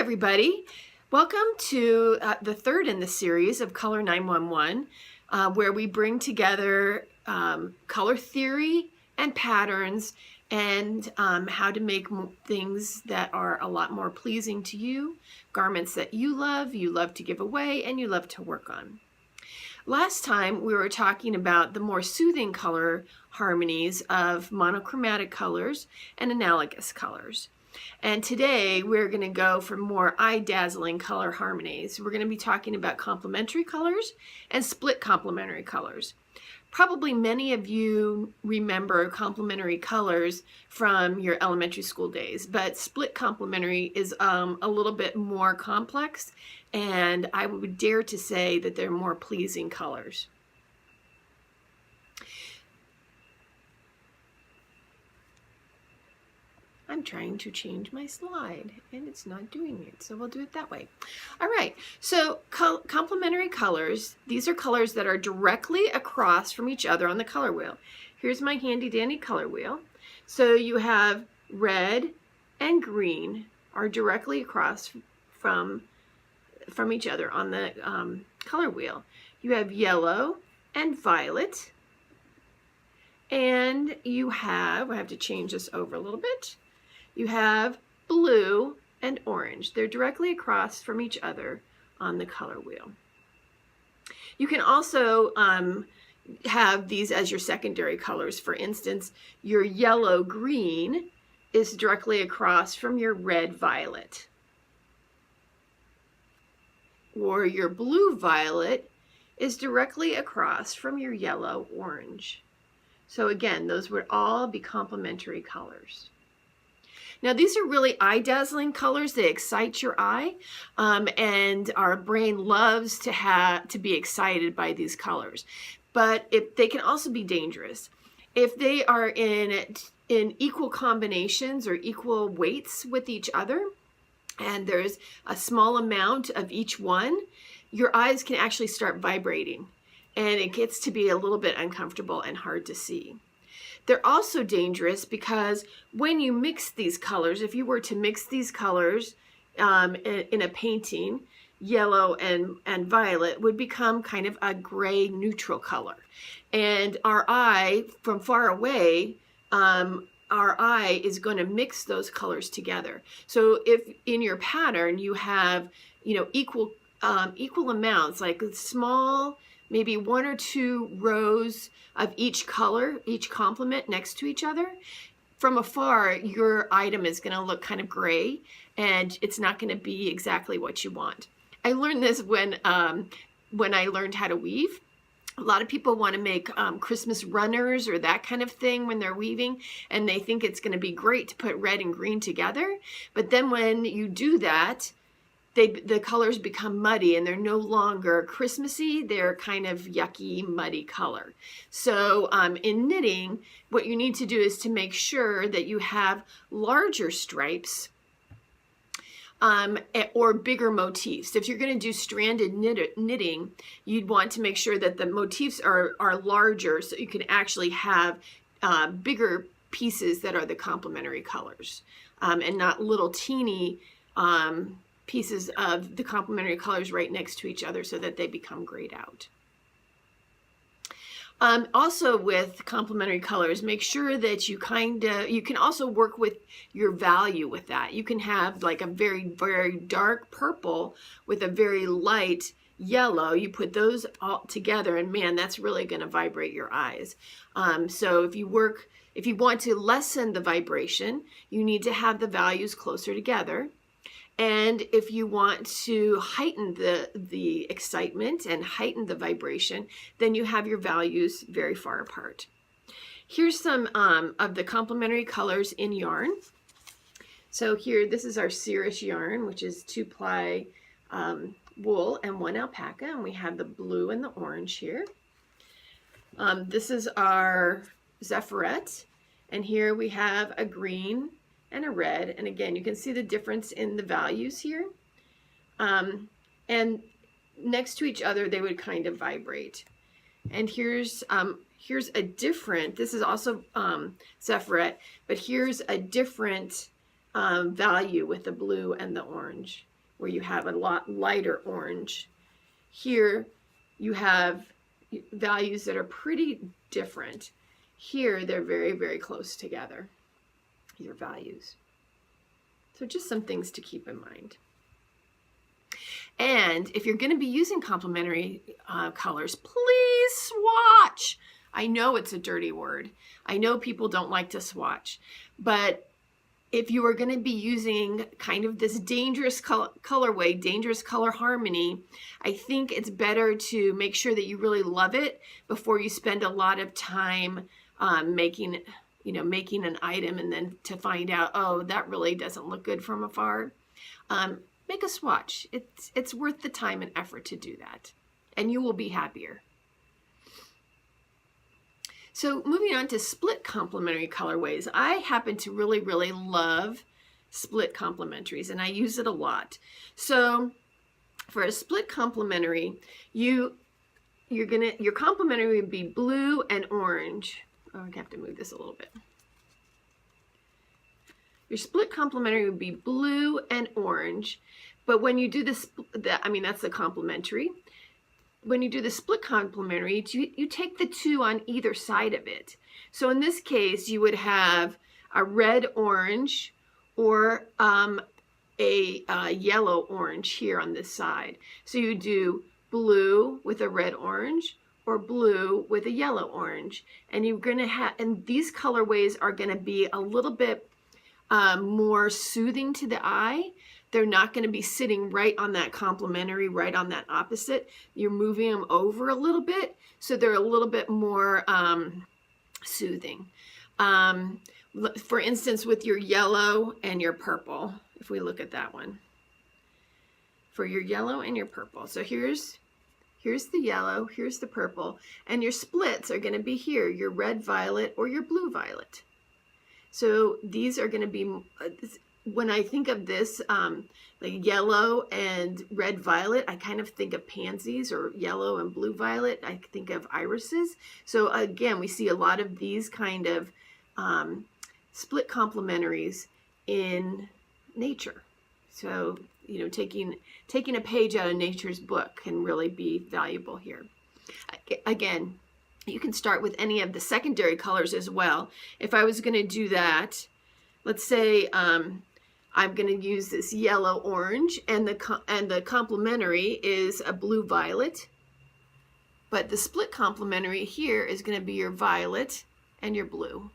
everybody. Welcome to the third in the series of Color 911, where we bring together color theory and patterns and how to make things that are a lot more pleasing to you, garments that you love to give away, and you love to work on. Last time we were talking about the more soothing color harmonies of monochromatic colors and analogous colors. And today we're going to go for more eye-dazzling color harmonies. We're going to be talking about complementary colors and split complementary colors. Probably many of you remember complementary colors from your elementary school days, but split complementary is a little bit more complex, and I would dare to say that they're more pleasing colors. I'm trying to change my slide and it's not doing it, so we'll do it that way. All right, so complementary colors, these are colors that are directly across from each other on the color wheel. Here's my handy dandy color wheel. So you have red and green are directly across from each other on the color wheel. You have yellow and violet, and you have, I have to change this over a little bit. You have blue and orange. They're directly across from each other on the color wheel. You can also have these as your secondary colors. For instance, your yellow-green is directly across from your red-violet. Or your blue-violet is directly across from your yellow-orange. So again, those would all be complementary colors. Now, these are really eye-dazzling colors. They excite your eye, and our brain loves to be excited by these colors. But they can also be dangerous. If they are in equal combinations or equal weights with each other, and there's a small amount of each one, your eyes can actually start vibrating, and it gets to be a little bit uncomfortable and hard to see. They're also dangerous because when you mix these colors, if you were to mix these colors in a painting, yellow and violet would become kind of a gray neutral color. And our eye, from far away, our eye is going to mix those colors together. So if in your pattern you have, equal amounts, like small, maybe one or two rows of each color, each complement next to each other, from afar, your item is going to look kind of gray, and it's not going to be exactly what you want. I learned this when I learned how to weave. A lot of people want to make Christmas runners or that kind of thing when they're weaving, and they think it's going to be great to put red and green together. But then when you do that, the colors become muddy and they're no longer Christmassy. They're kind of yucky, muddy color. So in knitting, what you need to do is to make sure that you have larger stripes or bigger motifs. If you're going to do stranded knitting, you'd want to make sure that the motifs are larger so you can actually have bigger pieces that are the complementary colors and not little teeny pieces of the complementary colors right next to each other so that they become grayed out. Also with complementary colors, make sure that you can also work with your value with that. You can have like a very, very dark purple with a very light yellow. You put those all together and man, that's really going to vibrate your eyes. So if you want to lessen the vibration, you need to have the values closer together. And if you want to heighten the excitement and heighten the vibration, then you have your values very far apart. Here's some of the complementary colors in yarn. So here, this is our cirrus yarn, which is 2-ply wool and 1 alpaca, and we have the blue and the orange here. This is our zephyret, and here we have a green and a red, and again you can see the difference in the values here, and next to each other they would kind of vibrate. And here's a different, this is also zephyret, but here's a different value with the blue and the orange. where you have a lot lighter orange. Here you have values that are pretty different. Here they're very, very close together, your values. So just some things to keep in mind. And if you're going to be using complementary colors, please swatch. I know it's a dirty word. I know people don't like to swatch, but if you are going to be using kind of this dangerous colorway, dangerous color harmony, I think it's better to make sure that you really love it before you spend a lot of time making an item and then to find out, oh, that really doesn't look good from afar. Make a swatch. It's worth the time and effort to do that, and you will be happier. So moving on to split complementary colorways. I happen to really, really love split complementaries, and I use it a lot. So for a split complementary, your complementary would be blue and orange. Oh, I have to move this a little bit. Your split complementary would be blue and orange, but when you do this, that's the complementary. When you do the split complementary, you take the two on either side of it. So in this case, you would have a red-orange or a yellow-orange here on this side. So you do blue with a red-orange or blue with a yellow-orange. And you're going to have, and these colorways are going to be a little bit more soothing to the eye. They're not going to be sitting right on that complementary, right on that opposite. You're moving them over a little bit, so they're a little bit more soothing. For instance, with your yellow and your purple, if we look at that one. For your yellow and your purple. So here's the yellow, here's the purple, and your splits are going to be here, your red-violet or your blue-violet. So these are going to be, when I think of this, like yellow and red-violet, I kind of think of pansies, or yellow and blue-violet, I think of irises. So again, we see a lot of these kind of split complementaries in nature. So, taking a page out of nature's book can really be valuable here. Again, you can start with any of the secondary colors as well. If I was going to do that, let's say I'm going to use this yellow-orange, and the complementary is a blue-violet, but the split complementary here is going to be your violet and your blue.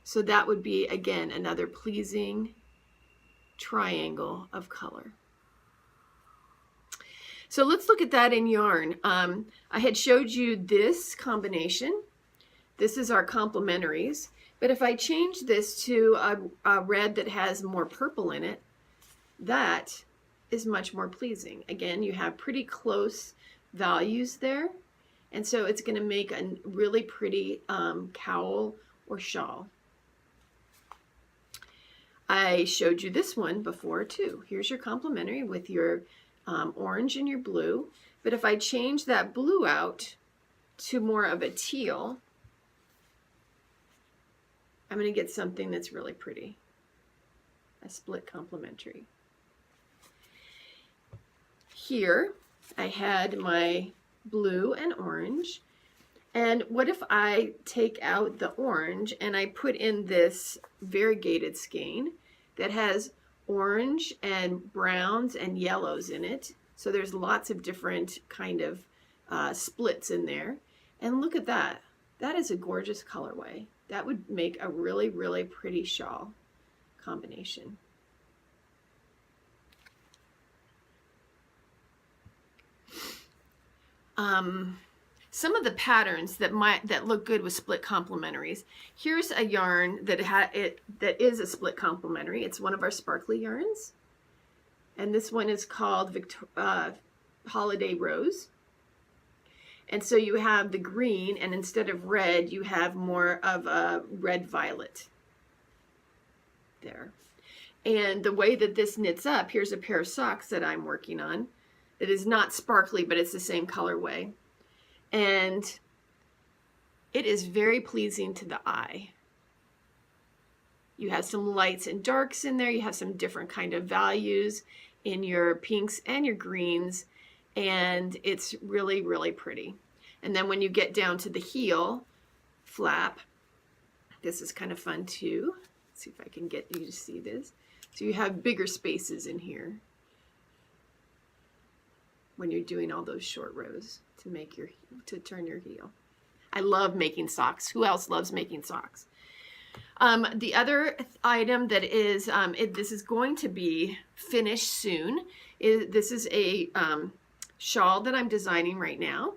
So that would be, again, another pleasing triangle of color. So let's look at that in yarn. I had showed you this combination. This is our complementaries. But if I change this to a red that has more purple in it, that is much more pleasing. Again, you have pretty close values there. And so it's going to make a really pretty cowl or shawl. I showed you this one before too. Here's your complementary with your orange and your blue. But if I change that blue out to more of a teal, I'm going to get something that's really pretty. A split complementary. Here I had my blue and orange. And what if I take out the orange and I put in this variegated skein that has orange and browns and yellows in it. So there's lots of different kind of splits in there. And look at that. That is a gorgeous colorway. That would make a really, really pretty shawl combination. Some of the patterns that look good with split complementaries. Here's a yarn that is a split complementary. It's one of our sparkly yarns, and this one is called Holiday Rose. And so you have the green, and instead of red, you have more of a red-violet there. And the way that this knits up, here's a pair of socks that I'm working on that is not sparkly, but it's the same colorway. And it is very pleasing to the eye. You have some lights and darks in there. You have some different kind of values in your pinks and your greens, and it's really, really pretty. And then when you get down to the heel flap, this is kind of fun too. Let's see if I can get you to see this. So you have bigger spaces in here when you're doing all those short rows to turn your heel. I love making socks. Who else loves making socks? The other item that is, this is going to be finished soon. This is a shawl that I'm designing right now.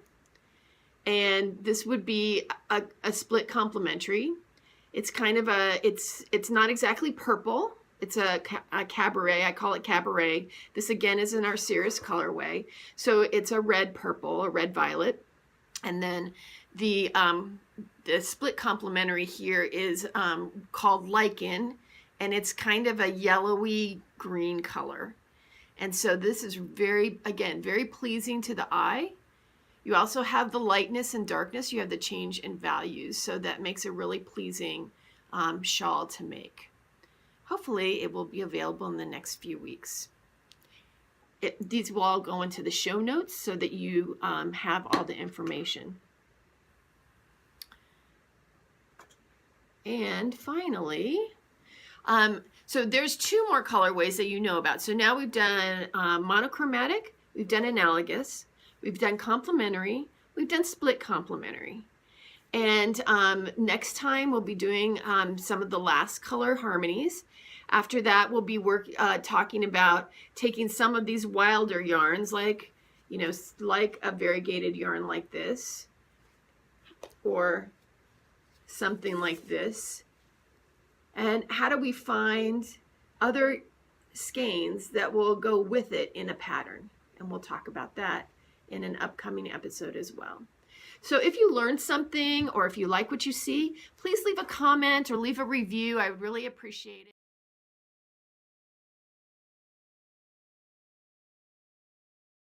And this would be a split complementary. It's kind of it's not exactly purple. It's a cabaret. I call it cabaret. This again is in our Cirrus colorway. So it's a red purple, a red violet. And then the split complementary here is called lichen, and it's kind of a yellowy green color. And so this is very pleasing to the eye. You also have the lightness and darkness. You have the change in values. So that makes a really pleasing shawl to make. Hopefully it will be available in the next few weeks. These will all go into the show notes so that you have all the information. And finally, so there's 2 more colorways that you know about. So now we've done monochromatic, we've done analogous, we've done complementary, we've done split complementary. And next time we'll be doing some of the last color harmonies. After that, we'll be talking about taking some of these wilder yarns, like a variegated yarn like this, or something like this, and how do we find other skeins that will go with it in a pattern. And we'll talk about that in an upcoming episode as well. So if you learned something, or if you like what you see, please leave a comment or leave a review. I would really appreciate it.